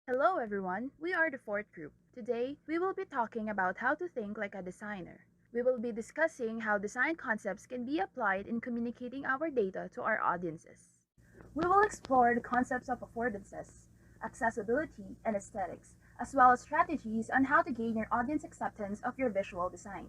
Hello everyone, we are the fourth group. Today, we will be talking about how to think like a designer. We will be discussing how design concepts can be applied in communicating our data to our audiences. We will explore the concepts of affordances, accessibility, and aesthetics, as well as strategies on how to gain your audience acceptance of your visual design.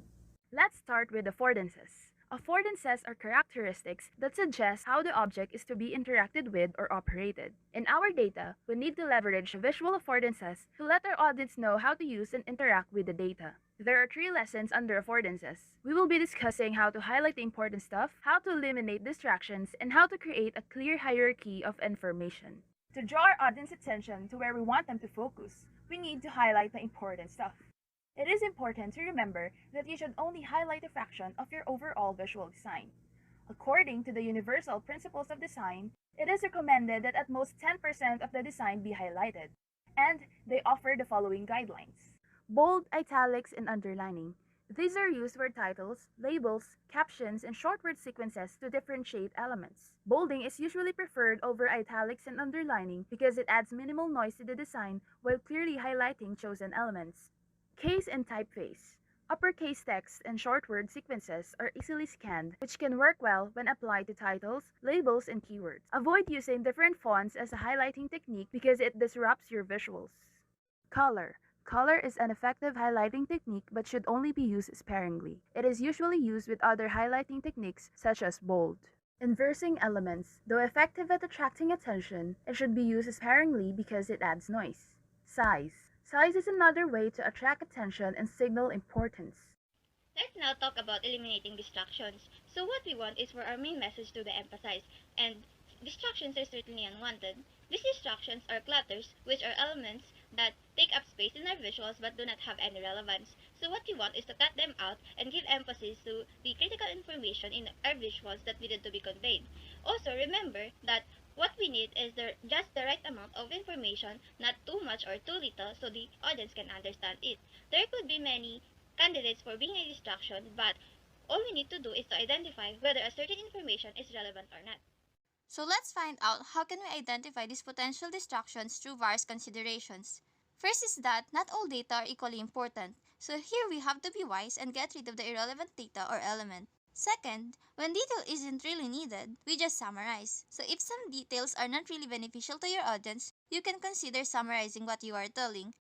Let's start with affordances. Affordances are characteristics that suggest how the object is to be interacted with or operated. In our data, we need to leverage visual affordances to let our audience know how to use and interact with the data. There are three lessons under affordances. We will be discussing how to highlight the important stuff, how to eliminate distractions, and how to create a clear hierarchy of information. To draw our audience attention to where we want them to focus, we need to highlight the important stuff. It is important to remember that you should only highlight a fraction of your overall visual design. According to the universal principles of design, it is recommended that at most 10% of the design be highlighted, and they offer the following guidelines. Bold, italics, and underlining. These are used for titles, labels, captions, and short word sequences to differentiate elements. Bolding is usually preferred over italics and underlining because it adds minimal noise to the design while clearly highlighting chosen elements. Case and typeface. Uppercase text and short word sequences are easily scanned, which can work well when applied to titles, labels, and keywords. Avoid using different fonts as a highlighting technique because it disrupts your visuals. Color. Color is an effective highlighting technique but should only be used sparingly. It is usually used with other highlighting techniques such as bold. Inversing elements. Though effective at attracting attention, it should be used sparingly because it adds noise. Size. Size is another way to attract attention and signal importance. Let's now talk about eliminating distractions. So what we want is for our main message to be emphasized, and distractions are certainly unwanted. These distractions are clutters, which are elements that take up space in our visuals but do not have any relevance. So what we want is to cut them out and give emphasis to the critical information in our visuals that needed to be conveyed. Also remember that what we need is just the right amount of information, not too much or too little, so the audience can understand it. There could be many candidates for being a distraction, but all we need to do is to identify whether a certain information is relevant or not. So let's find out how can we identify these potential distractions through various considerations. First is that not all data are equally important, so here we have to be wise and get rid of the irrelevant data or element. Second, when detail isn't really needed, we just summarize. So if some details are not really beneficial to your audience, you can consider summarizing what you are telling.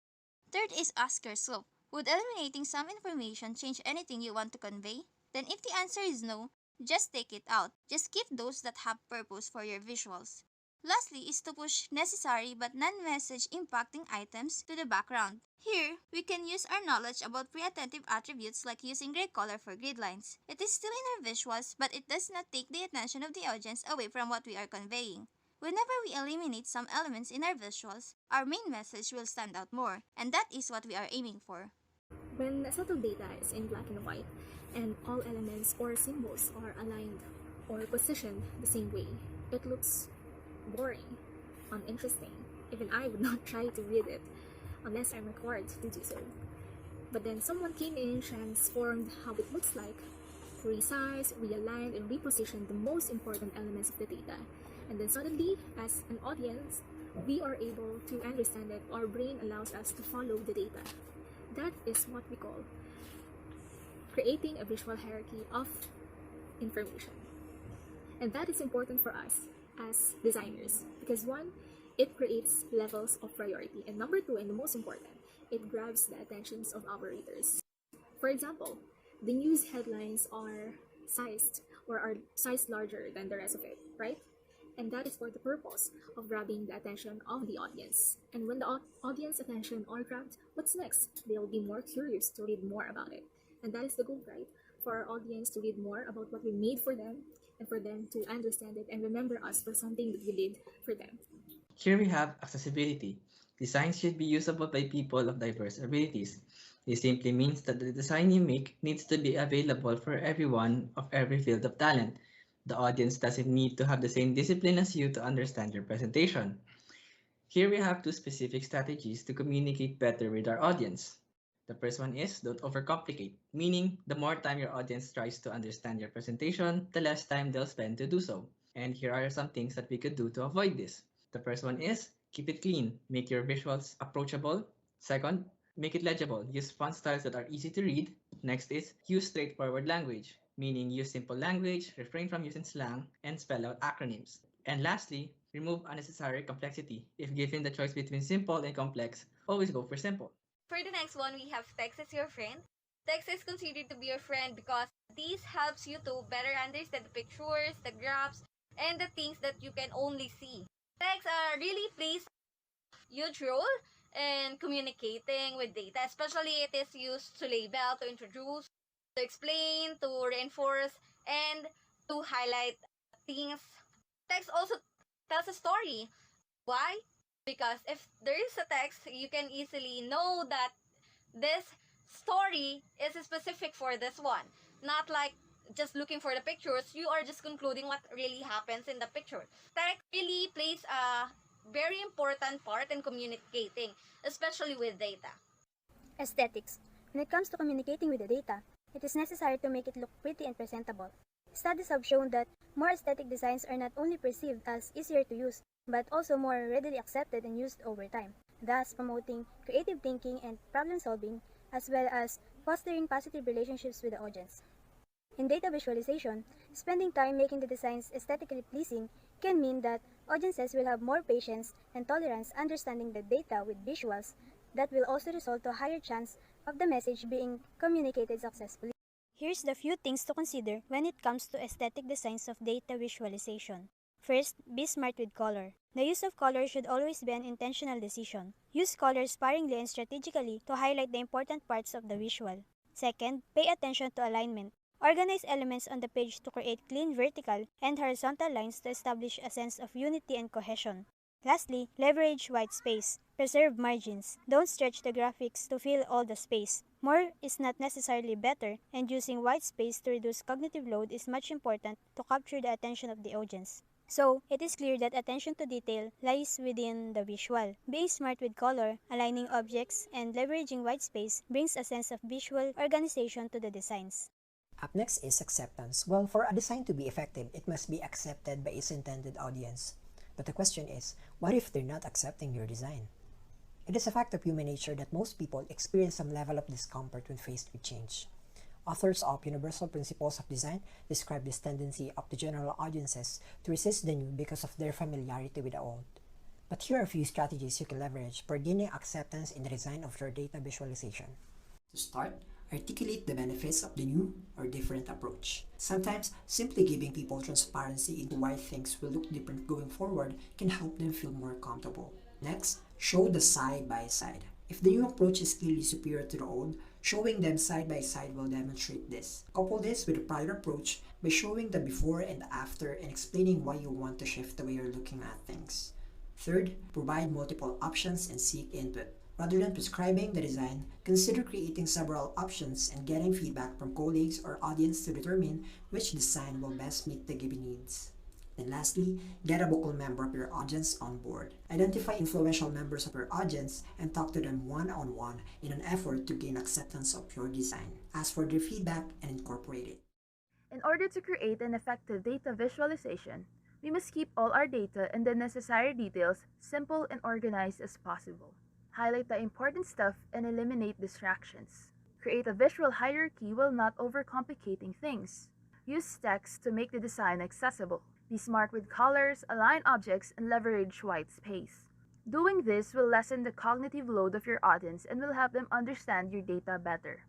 Third is ask yourself, would eliminating some information change anything you want to convey? Then if the answer is no, just take it out. Just keep those that have purpose for your visuals. Lastly is to push necessary but non-message impacting items to the background. Here, we can use our knowledge about pre-attentive attributes like using gray color for grid lines. It is still in our visuals but it does not take the attention of the audience away from what we are conveying. Whenever we eliminate some elements in our visuals, our main message will stand out more, and that is what we are aiming for. When a set of data is in black and white, and all elements or symbols are aligned or positioned the same way, it looks boring, uninteresting. Even I would not try to read it unless I'm required to do so. But then someone came in, transformed how it looks like, resized, realigned, and repositioned the most important elements of the data. And then suddenly, as an audience, we are able to understand it. Our brain allows us to follow the data. That is what we call creating a visual hierarchy of information. And that is important for us as designers because one, it creates levels of priority. And number two, and the most important, it grabs the attentions of our readers. For example, the news headlines are sized or are sized larger than the rest of it, right? And that is for the purpose of grabbing the attention of the audience. And when the audience attention are grabbed, what's next? They'll be more curious to read more about it. And that is the goal, right? For our audience to read more about what we made for them and for them to understand it and remember us for something that we did for them. Here we have accessibility. Design should be usable by people of diverse abilities. This simply means that the design you make needs to be available for everyone of every field of talent. The audience doesn't need to have the same discipline as you to understand your presentation. Here we have two specific strategies to communicate better with our audience. The first one is don't overcomplicate, meaning the more time your audience tries to understand your presentation, the less time they'll spend to do so. And here are some things that we could do to avoid this. The first one is Keep it clean. Make your visuals approachable. Second, make it legible. Use font styles that are easy to read. Next is use straightforward language, meaning use simple language, refrain from using slang, and spell out acronyms. And lastly, remove unnecessary complexity. If given the choice between simple and complex, always go for simple. For the next one, we have text as your friend. Text is considered to be your friend because this helps you to better understand the pictures, the graphs, and the things that you can only see. Text really plays a huge role in communicating with data, especially it is used to label, to introduce, to explain, to reinforce, and to highlight things. Text also tells a story. Why? Because if there is a text, you can easily know that this story is specific for this one. Not like just looking for the pictures, you are just concluding what really happens in the picture. Text really plays a very important part in communicating, especially with data. Aesthetics. When it comes to communicating with the data, it is necessary to make it look pretty and presentable. Studies have shown that more aesthetic designs are not only perceived as easier to use, but also more readily accepted and used over time, thus promoting creative thinking and problem solving, as well as fostering positive relationships with the audience. In data visualization, spending time making the designs aesthetically pleasing can mean that audiences will have more patience and tolerance understanding the data with visuals that will also result to a higher chance of the message being communicated successfully. Here's the few things to consider when it comes to aesthetic designs of data visualization. First, be smart with color. The use of color should always be an intentional decision. Use color sparingly and strategically to highlight the important parts of the visual. Second, pay attention to alignment. Organize elements on the page to create clean vertical and horizontal lines to establish a sense of unity and cohesion. Lastly, leverage white space. Preserve margins. Don't stretch the graphics to fill all the space. More is not necessarily better, and using white space to reduce cognitive load is much important to capture the attention of the audience. So, it is clear that attention to detail lies within the visual. Being smart with color, aligning objects, and leveraging white space brings a sense of visual organization to the designs. Up next is acceptance. Well, for a design to be effective, it must be accepted by its intended audience. But the question is, what if they're not accepting your design? It is a fact of human nature that most people experience some level of discomfort when faced with change. Authors of Universal Principles of Design describe this tendency of the general audiences to resist the new because of their familiarity with the old. But here are a few strategies you can leverage for gaining acceptance in the design of your data visualization. To start, articulate the benefits of the new or different approach. Sometimes, simply giving people transparency into why things will look different going forward can help them feel more comfortable. Next, show the side-by-side. If the new approach is clearly superior to the old, showing them side-by-side will demonstrate this. Couple this with the prior approach by showing the before and after and explaining why you want to shift the way you're looking at things. Third, provide multiple options and seek input. Rather than prescribing the design, consider creating several options and getting feedback from colleagues or audience to determine which design will best meet the given needs. And lastly, get a vocal member of your audience on board. Identify influential members of your audience and talk to them one-on-one in an effort to gain acceptance of your design. Ask for their feedback and incorporate it. In order to create an effective data visualization, we must keep all our data and the necessary details simple and organized as possible. Highlight the important stuff and eliminate distractions. Create a visual hierarchy while not overcomplicating things. Use text to make the design accessible. Be smart with colors, align objects, and leverage white space. Doing this will lessen the cognitive load of your audience and will help them understand your data better.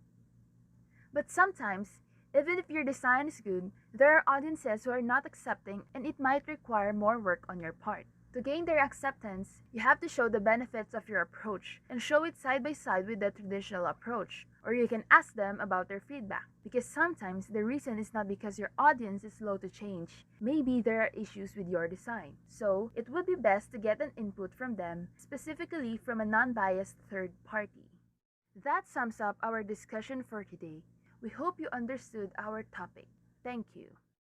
But sometimes, even if your design is good, there are audiences who are not accepting and it might require more work on your part. To gain their acceptance, you have to show the benefits of your approach and show it side by side with the traditional approach. Or you can ask them about their feedback, because sometimes the reason is not because your audience is slow to change. Maybe there are issues with your design. So, it would be best to get an input from them, specifically from a non-biased third party. That sums up our discussion for today. We hope you understood our topic. Thank you.